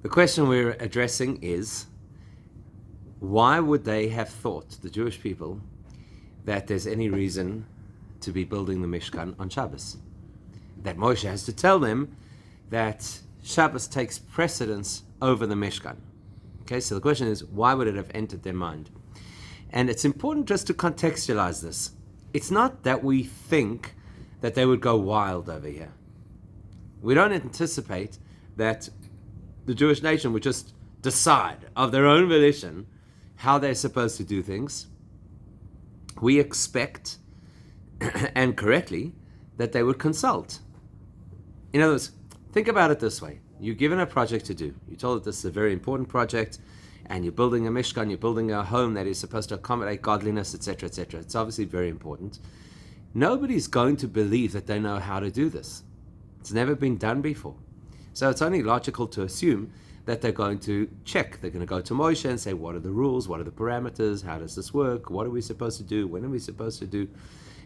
The question we're addressing is, why would they have thought, the Jewish people, that there's any reason to be building the Mishkan on Shabbos? That Moshe has to tell them that Shabbos takes precedence over the Mishkan. Okay, so the question is, why would it have entered their mind? And it's important just to contextualize this. It's not that we think that they would go wild over here. We don't anticipate that the Jewish nation would just decide of their own volition how they're supposed to do things. We expect, and correctly, that they would consult. In other words, think about it this way. You're given a project to do. You're told that this is a very important project, and you're building a Mishkan, you're building a home that is supposed to accommodate godliness, etc., etc. It's obviously very important. Nobody's going to believe that they know how to do this. It's never been done before. So it's only logical to assume that they're going to check. They're going to go to Moshe and say, what are the rules? What are the parameters? How does this work? What are we supposed to do? When are we supposed to do?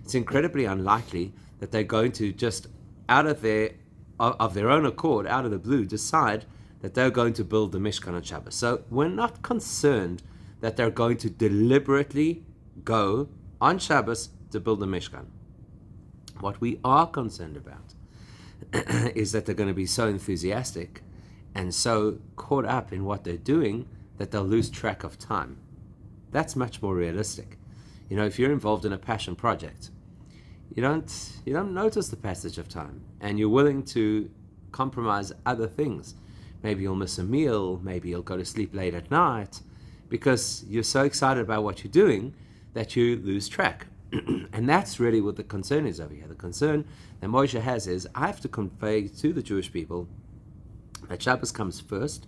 It's incredibly unlikely that they're going to just, out of their own accord, out of the blue, decide that they're going to build the Mishkan on Shabbos. So we're not concerned that they're going to deliberately go on Shabbos to build the Mishkan. What we are concerned about is that they're going to be so enthusiastic and so caught up in what they're doing that they'll lose track of time. That's much more realistic. You know, if you're involved in a passion project, you don't notice the passage of time, and you're willing to compromise other things. Maybe you'll miss a meal, maybe you'll go to sleep late at night, because you're so excited about what you're doing that you lose track. And that's really what the concern is over here. The concern that Moshe has is, I have to convey to the Jewish people that Shabbos comes first,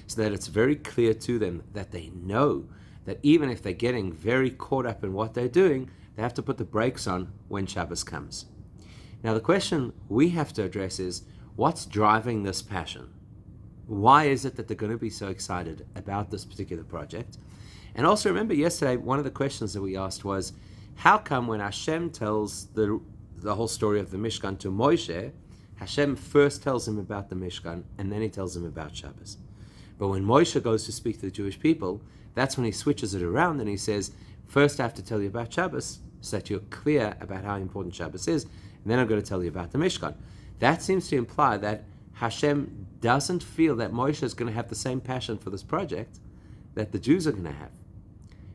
so that it's very clear to them that they know that even if they're getting very caught up in what they're doing, they have to put the brakes on when Shabbos comes. Now the question we have to address is, what's driving this passion? Why is it that they're going to be so excited about this particular project? And also remember, yesterday, one of the questions that we asked was, how come when Hashem tells the whole story of the Mishkan to Moshe, Hashem first tells him about the Mishkan, and then he tells him about Shabbos? But when Moshe goes to speak to the Jewish people, that's when he switches it around and he says, first I have to tell you about Shabbos, so that you're clear about how important Shabbos is, and then I'm going to tell you about the Mishkan. That seems to imply that Hashem doesn't feel that Moshe is going to have the same passion for this project that the Jews are going to have.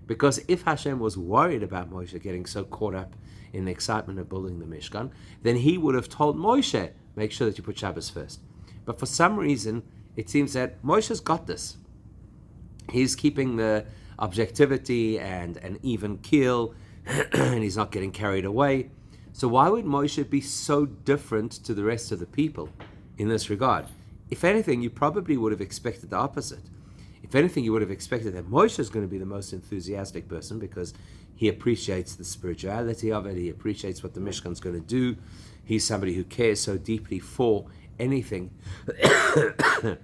Because if Hashem was worried about Moshe getting so caught up in the excitement of building the Mishkan, then he would have told Moshe, make sure that you put Shabbos first. But for some reason, it seems that Moshe's got this. He's keeping the objectivity and an even keel, and he's not getting carried away. So why would Moshe be so different to the rest of the people in this regard? If anything, you probably would have expected the opposite. If anything, you would have expected that Moshe is going to be the most enthusiastic person because he appreciates the spirituality of it, he appreciates what the Mishkan is going to do. He's somebody who cares so deeply for anything that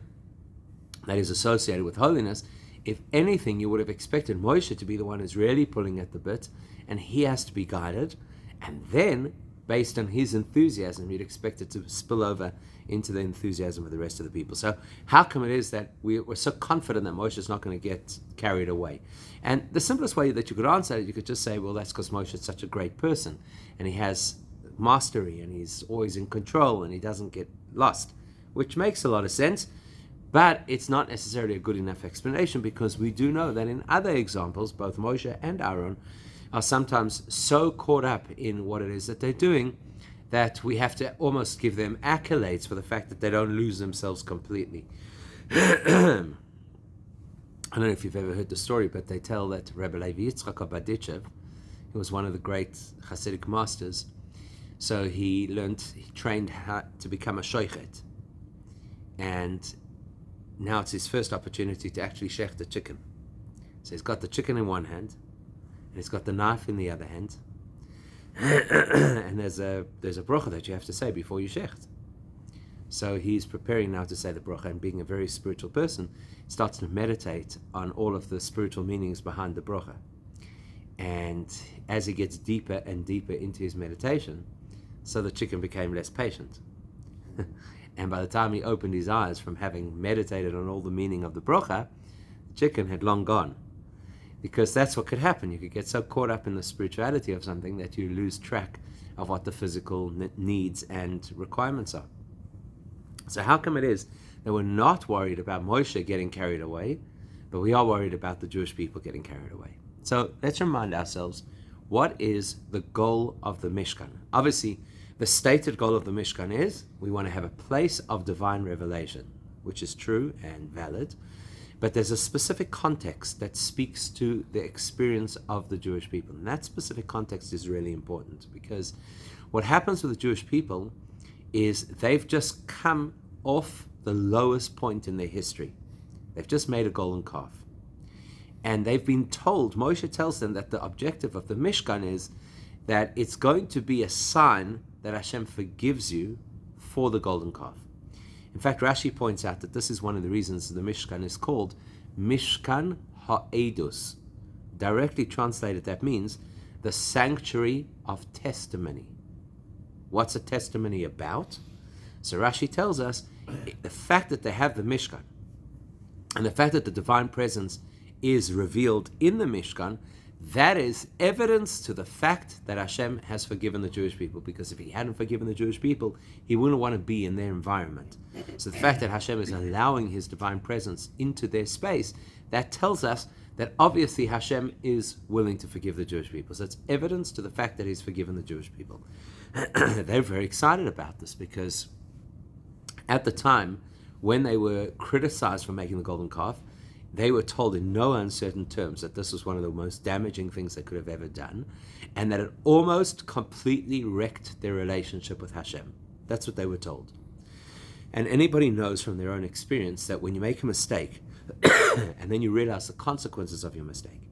is associated with holiness. If anything, you would have expected Moshe to be the one who's really pulling at the bit, and he has to be guided. And then, based on his enthusiasm, you'd expect it to spill over into the enthusiasm of the rest of the people. So how come it is that we're so confident that Moshe is not going to get carried away? And the simplest way that you could answer it, you could just say, well, that's because Moshe is such a great person, and he has mastery, and he's always in control, and he doesn't get lost, which makes a lot of sense. But it's not necessarily a good enough explanation, because we do know that in other examples, both Moshe and Aaron are sometimes so caught up in what it is that they're doing that we have to almost give them accolades for the fact that they don't lose themselves completely. I don't know if you've ever heard the story, but they tell that Rabbi Levi Yitzchak Berditchev, he was one of the great Hasidic masters, so he trained how to become a shoichet. And now it's his first opportunity to actually shech the chicken. So he's got the chicken in one hand, and he's got the knife in the other hand. And there's a bracha that you have to say before you shecht. So he's preparing now to say the bracha, and being a very spiritual person, starts to meditate on all of the spiritual meanings behind the bracha. And as he gets deeper and deeper into his meditation, so the chicken became less patient. And by the time he opened his eyes from having meditated on all the meaning of the brocha, the chicken had long gone. Because that's what could happen. You could get so caught up in the spirituality of something that you lose track of what the physical needs and requirements are. So how come it is that we're not worried about Moshe getting carried away, but we are worried about the Jewish people getting carried away? So let's remind ourselves, what is the goal of the Mishkan? Obviously, the stated goal of the Mishkan is we want to have a place of divine revelation, which is true and valid, but there's a specific context that speaks to the experience of the Jewish people. And that specific context is really important, because what happens with the Jewish people is they've just come off the lowest point in their history. They've just made a golden calf. And they've been told, Moshe tells them that the objective of the Mishkan is that it's going to be a sign that Hashem forgives you for the golden calf. In fact, Rashi points out that this is one of the reasons the Mishkan is called Mishkan Ha'edus. Directly translated, that means the sanctuary of testimony. What's a testimony about? So Rashi tells us the fact that they have the Mishkan and the fact that the divine presence is revealed in the Mishkan, that is evidence to the fact that Hashem has forgiven the Jewish people, because if he hadn't forgiven the Jewish people, he wouldn't want to be in their environment. So the fact that Hashem is allowing his divine presence into their space, that tells us that obviously Hashem is willing to forgive the Jewish people. So it's evidence to the fact that he's forgiven the Jewish people. They're very excited about this, because at the time when they were criticized for making the golden calf, they were told in no uncertain terms that this was one of the most damaging things they could have ever done, and that it almost completely wrecked their relationship with Hashem. That's what they were told. And anybody knows from their own experience that when you make a mistake, and then you realize the consequences of your mistake,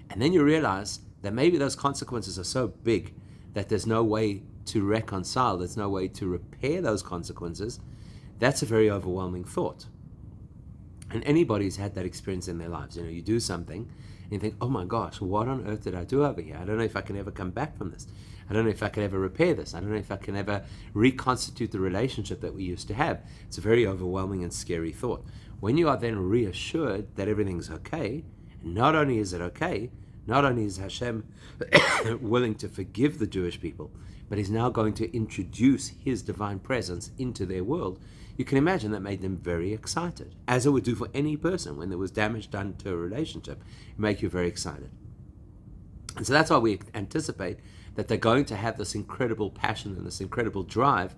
and then you realize that maybe those consequences are so big that there's no way to reconcile, there's no way to repair those consequences, that's a very overwhelming thought. And anybody's had that experience in their lives. You know, you do something and you think, oh my gosh, what on earth did I do over here? I don't know if I can ever come back from this. I don't know if I can ever repair this. I don't know if I can ever reconstitute the relationship that we used to have. It's a very overwhelming and scary thought. When you are then reassured that everything's okay, not only is it okay, not only is Hashem willing to forgive the Jewish people, but he's now going to introduce his divine presence into their world, you can imagine that made them very excited, as it would do for any person when there was damage done to a relationship. It make you very excited. And so that's why we anticipate that they're going to have this incredible passion and this incredible drive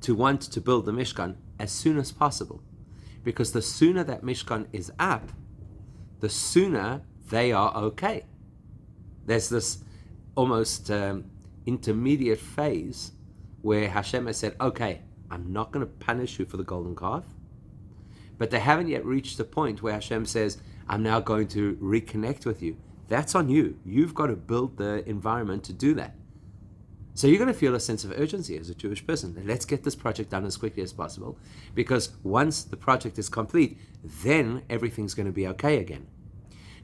to want to build the Mishkan as soon as possible. Because the sooner that Mishkan is up, the sooner they are okay. There's this almost intermediate phase where Hashem has said, okay, I'm not going to punish you for the golden calf, but they haven't yet reached the point where Hashem says, I'm now going to reconnect with you. That's on you. You've got to build the environment to do that. So you're going to feel a sense of urgency as a Jewish person. Let's get this project done as quickly as possible, because once the project is complete, then everything's going to be okay again.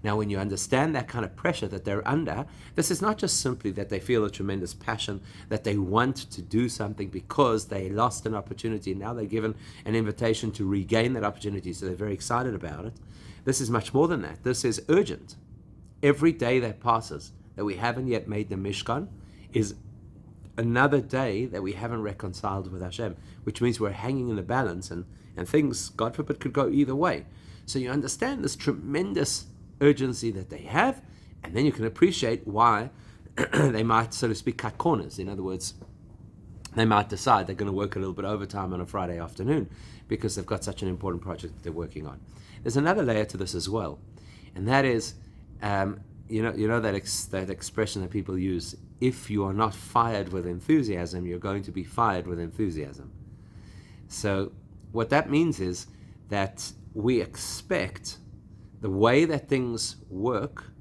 Now, when you understand that kind of pressure that they're under, this is not just simply that they feel a tremendous passion, that they want to do something because they lost an opportunity and now they're given an invitation to regain that opportunity, so they're very excited about it. This is much more than that. This is urgent. Every day that passes that we haven't yet made the Mishkan is another day that we haven't reconciled with Hashem, which means we're hanging in the balance, and things, God forbid, could go either way. So you understand this tremendous urgency that they have, and then you can appreciate why they might, so to speak, cut corners. In other words, they might decide they're going to work a little bit overtime on a Friday afternoon because they've got such an important project that they're working on. There's another layer to this as well, and that is, you know that expression that people use: if you are not fired with enthusiasm, you're going to be fired with enthusiasm. So what that means is that we expect the way that things work,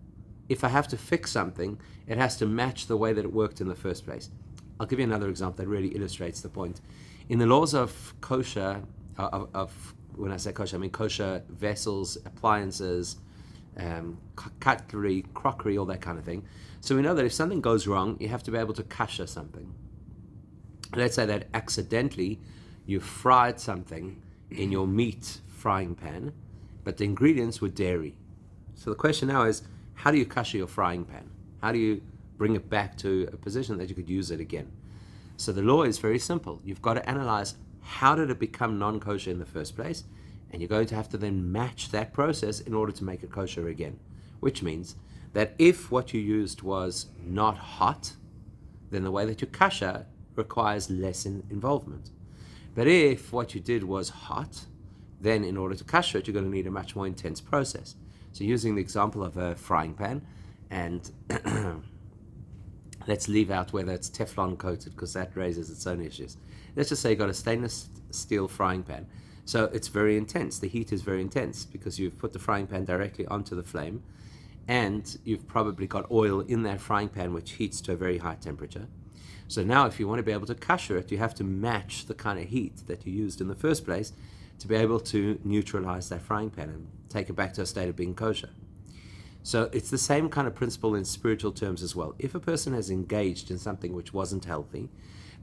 if I have to fix something, it has to match the way that it worked in the first place. I'll give you another example that really illustrates the point. In the laws of kosher, when I say kosher, I mean kosher vessels, appliances, cutlery, crockery, all that kind of thing. So we know that if something goes wrong, you have to be able to kasher something. Let's say that accidentally you fried something in your meat frying pan, but the ingredients were dairy. So the question now is, how do you kosher your frying pan? How do you bring it back to a position that you could use it again? So the law is very simple. You've got to analyze, how did it become non-kosher in the first place? And you're going to have to then match that process in order to make it kosher again. Which means that if what you used was not hot, then the way that you kosher requires less involvement. But if what you did was hot, then in order to kosher it, you're going to need a much more intense process. So using the example of a frying pan, and let's leave out whether it's Teflon coated, because that raises its own issues. Let's just say you've got a stainless steel frying pan. So it's very intense. The heat is very intense because you've put the frying pan directly onto the flame, and you've probably got oil in that frying pan which heats to a very high temperature. So now if you want to be able to kosher it, you have to match the kind of heat that you used in the first place to be able to neutralize that frying pan and take it back to a state of being kosher. So it's the same kind of principle in spiritual terms as well. If a person has engaged in something which wasn't healthy,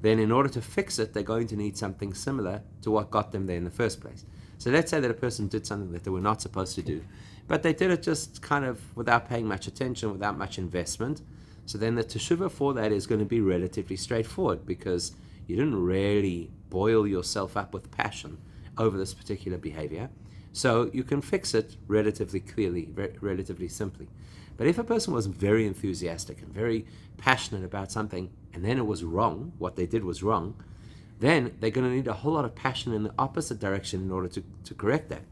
then in order to fix it, they're going to need something similar to what got them there in the first place. So let's say that a person did something that they were not supposed to do, but they did it just kind of without paying much attention, without much investment. So then the teshuvah for that is going to be relatively straightforward, because you didn't really boil yourself up with passion over this particular behavior. So you can fix it relatively clearly, relatively simply. But if a person was very enthusiastic and very passionate about something, and then it was wrong, what they did was wrong, then they're going to need a whole lot of passion in the opposite direction in order to correct that.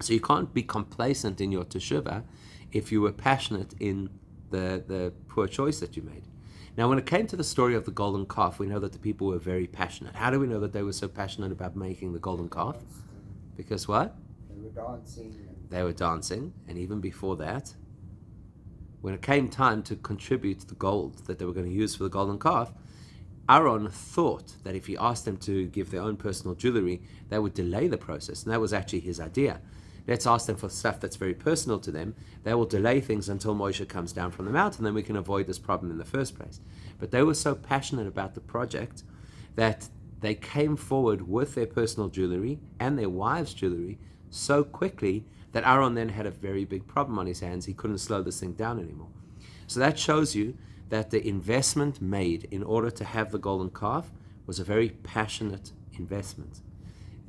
So you can't be complacent in your teshuvah if you were passionate in the poor choice that you made. Now, when it came to the story of the golden calf, we know that the people were very passionate. How do we know that they were so passionate about making the golden calf? Because what? They were dancing. They were dancing, and even before that, when it came time to contribute the gold that they were going to use for the golden calf, Aaron thought that if he asked them to give their own personal jewelry, that would delay the process, and that was actually his idea. Let's ask them for stuff that's very personal to them. They will delay things until Moshe comes down from the mountain, then we can avoid this problem in the first place. But they were so passionate about the project that they came forward with their personal jewelry and their wives' jewelry so quickly that Aaron then had a very big problem on his hands. He couldn't slow this thing down anymore. So that shows you that the investment made in order to have the golden calf was a very passionate investment.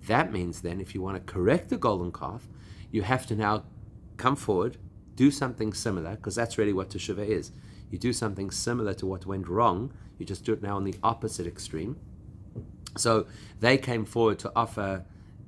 That means then, if you want to correct the golden calf, you have to now come forward, do something similar, because that's really what teshuvah is. You do something similar to what went wrong, you just do it now on the opposite extreme. So they came forward to offer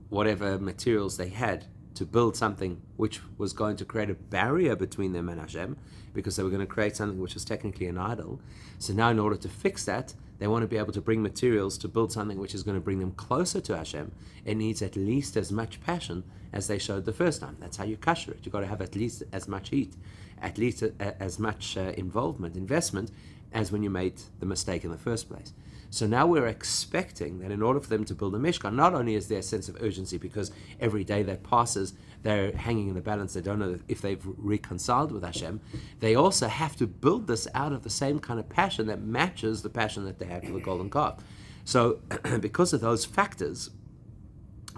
whatever materials they had to build something which was going to create a barrier between them and Hashem, because they were going to create something which was technically an idol. So now in order to fix that, they want to be able to bring materials to build something which is going to bring them closer to Hashem. It needs at least as much passion as they showed the first time. That's how you kosher it. You've got to have at least as much heat, at least as much investment as when you made the mistake in the first place. So now we're expecting that in order for them to build a Mishkan, not only is there a sense of urgency because every day that passes, they're hanging in the balance, they don't know if they've reconciled with Hashem, they also have to build this out of the same kind of passion that matches the passion that they had for the golden calf. So because of those factors,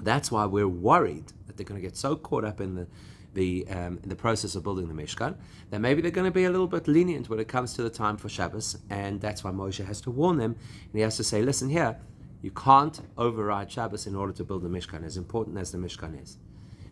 that's why we're worried that they're going to get so caught up in the process of building the Mishkan, that maybe they're going to be a little bit lenient when it comes to the time for Shabbos, and that's why Moshe has to warn them, and he has to say, listen here, you can't override Shabbos in order to build the Mishkan, as important as the Mishkan is.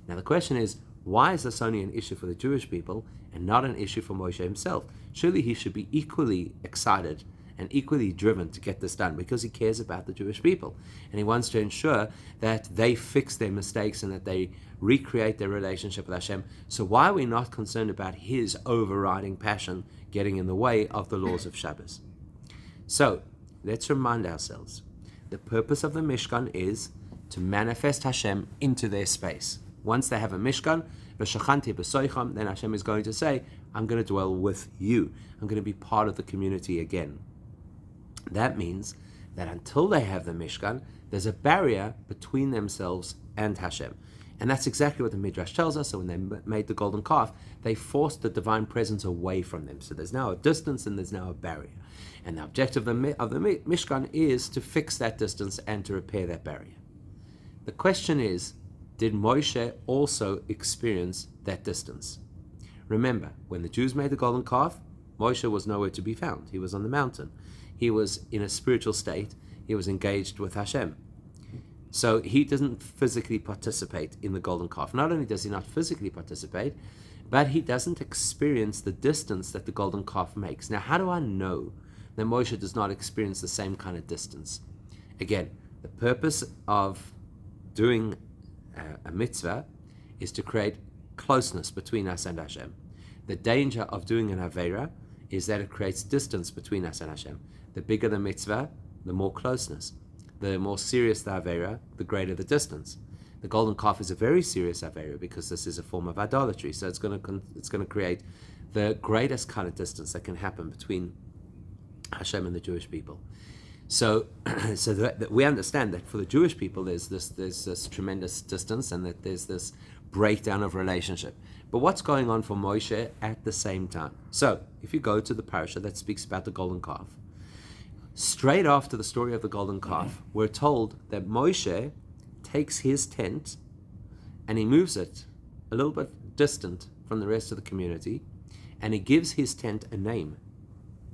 Now the question is, why is this only an issue for the Jewish people and not an issue for Moshe himself? Surely he should be equally excited and equally driven to get this done, because he cares about the Jewish people and he wants to ensure that they fix their mistakes and that they recreate their relationship with Hashem. So why are we not concerned about his overriding passion getting in the way of the laws of Shabbos? So let's remind ourselves, the purpose of the Mishkan is to manifest Hashem into their space. Once they have a Mishkan, then Hashem is going to say, I'm going to dwell with you. I'm going to be part of the community again. That means that until they have the Mishkan, there's a barrier between themselves and Hashem. And that's exactly what the Midrash tells us. So when they made the golden calf, they forced the divine presence away from them. So there's now a distance and there's now a barrier. And the objective of the Mishkan is to fix that distance and to repair that barrier. The question is, did Moshe also experience that distance? Remember, when the Jews made the golden calf, Moshe was nowhere to be found. He was on the mountain. He was in a spiritual state. He was engaged with Hashem. So he doesn't physically participate in the golden calf. Not only does he not physically participate, but he doesn't experience the distance that the golden calf makes. Now, how do I know that Moshe does not experience the same kind of distance? Again, the purpose of doing a mitzvah is to create closeness between us and Hashem. The danger of doing an Aveira is that it creates distance between us and Hashem. The bigger the mitzvah, the more closeness. The more serious the Aveira, the greater the distance. The golden calf is a very serious Aveira because this is a form of idolatry. So it's going to create the greatest kind of distance that can happen between Hashem and the Jewish people. So that we understand that for the Jewish people, there's this tremendous distance and that there's this breakdown of relationship. But what's going on for Moshe at the same time? So if you go to the parasha that speaks about the golden calf, straight after the story of the golden calf, we're told that Moshe takes his tent and he moves it a little bit distant from the rest of the community, and he gives his tent a name,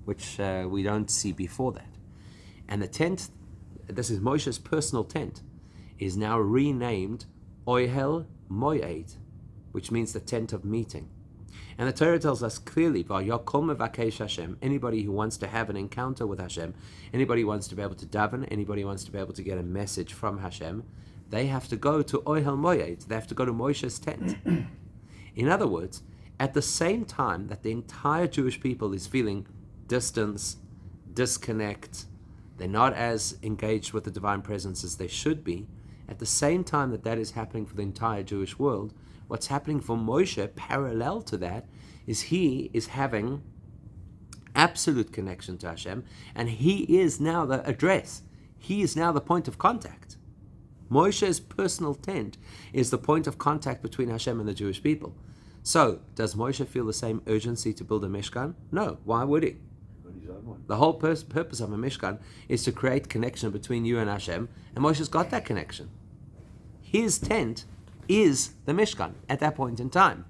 which we don't see before that. And the tent, this is Moshe's personal tent, is now renamed Ohel Moed, which means the tent of meeting. And the Torah tells us clearly, Vayakol mevakesh Hashem, anybody who wants to have an encounter with Hashem, anybody who wants to be able to daven, anybody who wants to be able to get a message from Hashem, they have to go to Ohel Moed, they have to go to Moshe's tent. In other words, at the same time that the entire Jewish people is feeling distance, disconnect, they're not as engaged with the divine presence as they should be, at the same time that that is happening for the entire Jewish world, what's happening for Moshe, parallel to that, is he is having absolute connection to Hashem, and he is now the address. He is now the point of contact. Moshe's personal tent is the point of contact between Hashem and the Jewish people. So, does Moshe feel the same urgency to build a Mishkan? No. Why would he? The whole purpose of a Mishkan is to create connection between you and Hashem, and Moshe's got that connection. His tent is the Mishkan at that point in time.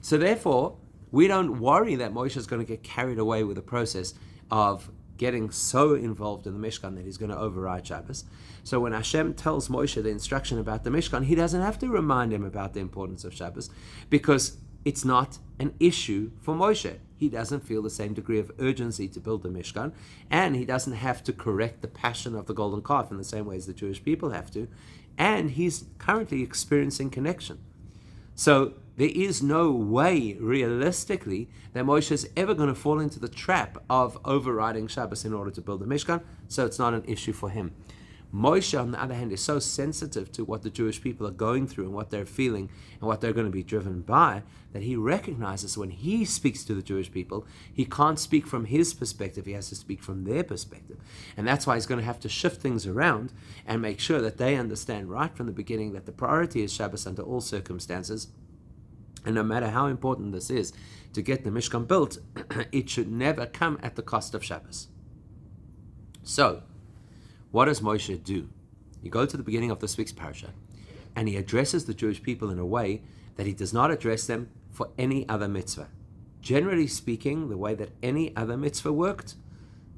So therefore, we don't worry that Moshe is going to get carried away with the process of getting so involved in the Mishkan that he's going to override Shabbos. So when Hashem tells Moshe the instruction about the Mishkan, he doesn't have to remind him about the importance of Shabbos because it's not an issue for Moshe. He doesn't feel the same degree of urgency to build the Mishkan, and he doesn't have to correct the passion of the golden calf in the same way as the Jewish people have to, and he's currently experiencing connection. So there is no way, realistically, that Moshe is ever going to fall into the trap of overriding Shabbos in order to build the Mishkan, so it's not an issue for him. Moshe, on the other hand, is so sensitive to what the Jewish people are going through and what they're feeling and what they're going to be driven by, that he recognizes when he speaks to the Jewish people, he can't speak from his perspective, he has to speak from their perspective. And that's why he's going to have to shift things around and make sure that they understand right from the beginning that the priority is Shabbos under all circumstances. And no matter how important this is to get the Mishkan built, it should never come at the cost of Shabbos. So, what does Moshe do? You go to the beginning of this week's parasha, and he addresses the Jewish people in a way that he does not address them for any other mitzvah. Generally speaking, the way that any other mitzvah worked,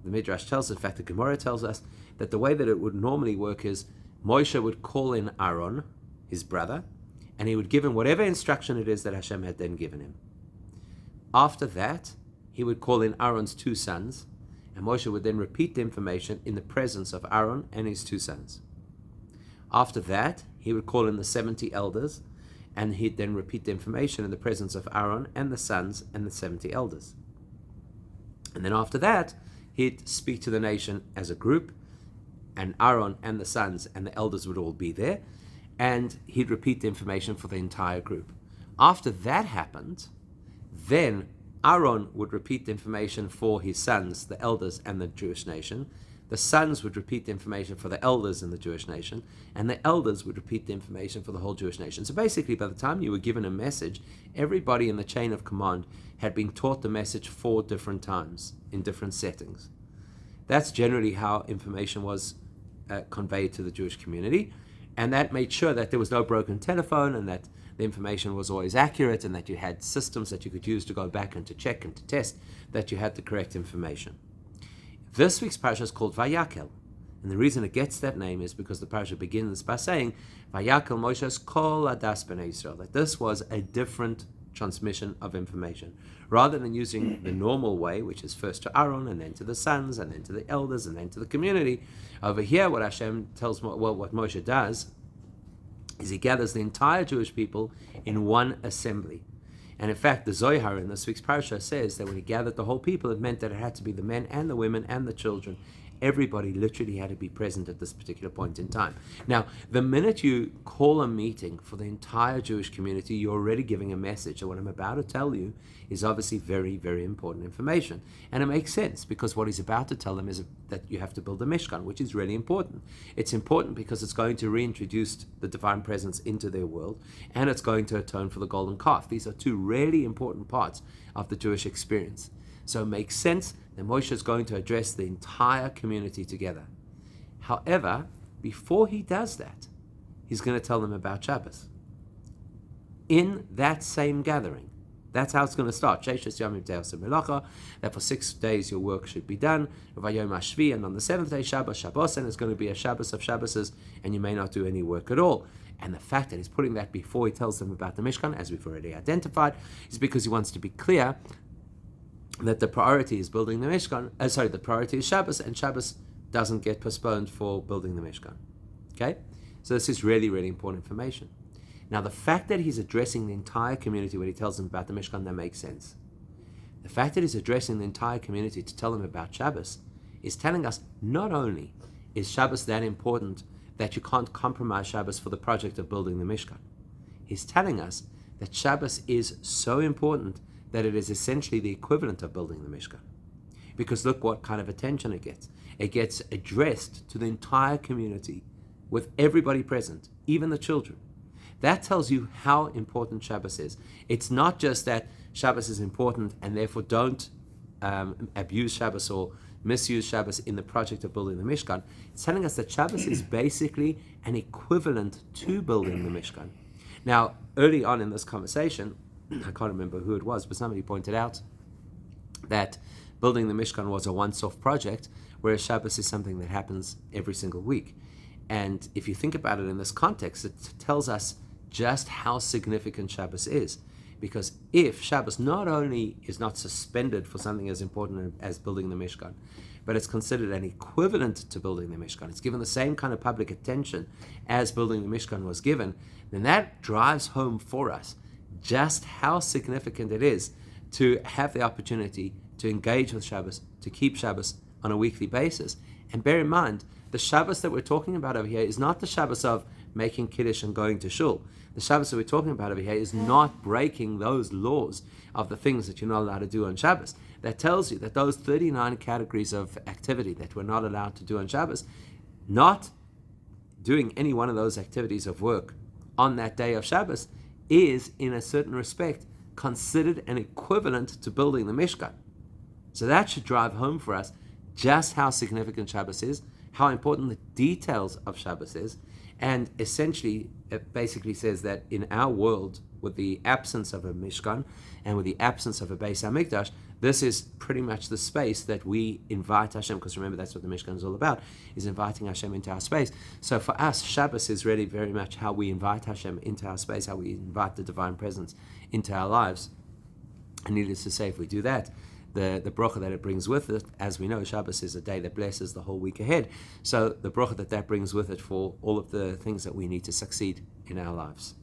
the Midrash tells us, in fact the Gemara tells us, that the way that it would normally work is Moshe would call in Aaron, his brother, and he would give him whatever instruction it is that Hashem had then given him. After that, he would call in Aaron's two sons, and Moshe would then repeat the information in the presence of Aaron and his two sons. After that, he would call in the 70 elders, and he'd then repeat the information in the presence of Aaron and the sons and the 70 elders. And then after that, he'd speak to the nation as a group, and Aaron and the sons and the elders would all be there, and he'd repeat the information for the entire group. After that happened, then Aaron would repeat the information for his sons, the elders, and the Jewish nation. the sons would repeat the information for the elders in the Jewish nation, and the elders would repeat the information for the whole Jewish nation. So basically, by the time you were given a message, everybody in the chain of command had been taught the message 4 different times in different settings. That's generally how information was conveyed to the Jewish community, and that made sure that there was no broken telephone, and that the information was always accurate, and that you had systems that you could use to go back and to check and to test that you had the correct information. This week's parasha is called Vayakel, and the reason it gets that name is because the parasha begins by saying Vayakel Moshe's Kol Adas Bnei Yisrael, that this was a different transmission of information. Rather than using the normal way, which is first to Aaron, and then to the sons, and then to the elders, and then to the community, over here what Hashem tells, what Moshe does, is he gathers the entire Jewish people in one assembly. And in fact, the Zohar in this week's parasha says that when he gathered the whole people, it meant that it had to be the men and the women and the children. Everybody literally had to be present at this particular point in time. Now, the minute you call a meeting for the entire Jewish community, you're already giving a message. And what I'm about to tell you is obviously very, very important information. And it makes sense, because what he's about to tell them is that you have to build a Mishkan, which is really important. It's important because it's going to reintroduce the divine presence into their world, and it's going to atone for the golden calf. These are 2 really important parts of the Jewish experience. So it makes sense that Moshe is going to address the entire community together. However, before he does that, he's going to tell them about Shabbos. In that same gathering, that's how it's going to start. That for 6 days your work should be done. And on the 7th day, Shabbos, and it's going to be a Shabbos of Shabboses, and you may not do any work at all. And the fact that he's putting that before he tells them about the Mishkan, as we've already identified, is because he wants to be clear that the priority is building the Mishkan. The priority is Shabbos, and Shabbos doesn't get postponed for building the Mishkan. Okay? So this is really, really important information. Now, the fact that he's addressing the entire community when he tells them about the Mishkan, that makes sense. The fact that he's addressing the entire community to tell them about Shabbos is telling us not only is Shabbos that important that you can't compromise Shabbos for the project of building the Mishkan. He's telling us that Shabbos is so important that it is essentially the equivalent of building the Mishkan. Because look what kind of attention it gets. It gets addressed to the entire community with everybody present, even the children. That tells you how important Shabbos is. It's not just that Shabbos is important and therefore don't abuse Shabbos or misuse Shabbos in the project of building the Mishkan. It's telling us that Shabbos is basically an equivalent to building the Mishkan. Now, early on in this conversation, I can't remember who it was, but somebody pointed out that building the Mishkan was a once-off project, whereas Shabbos is something that happens every single week. And if you think about it in this context, it tells us just how significant Shabbos is. Because if Shabbos not only is not suspended for something as important as building the Mishkan, but it's considered an equivalent to building the Mishkan, it's given the same kind of public attention as building the Mishkan was given, then that drives home for us just how significant it is to have the opportunity to engage with Shabbos, to keep Shabbos on a weekly basis. And bear in mind, the Shabbos that we're talking about over here is not the Shabbos of making Kiddush and going to shul. The Shabbos that we're talking about over here is not breaking those laws of the things that you're not allowed to do on Shabbos. That tells you that those 39 categories of activity that we're not allowed to do on Shabbos, not doing any one of those activities of work on that day of Shabbos is, in a certain respect, considered an equivalent to building the Mishkan. So that should drive home for us just how significant Shabbos is, how important the details of Shabbos is, and essentially it basically says that in our world, with the absence of a Mishkan and with the absence of a Beis HaMikdash, this is pretty much the space that we invite Hashem, because remember that's what the Mishkan is all about, is inviting Hashem into our space. So for us, Shabbos is really very much how we invite Hashem into our space, how we invite the divine presence into our lives. And needless to say, if we do that, the bracha that it brings with it, as we know, Shabbos is a day that blesses the whole week ahead. So the bracha that brings with it for all of the things that we need to succeed in our lives.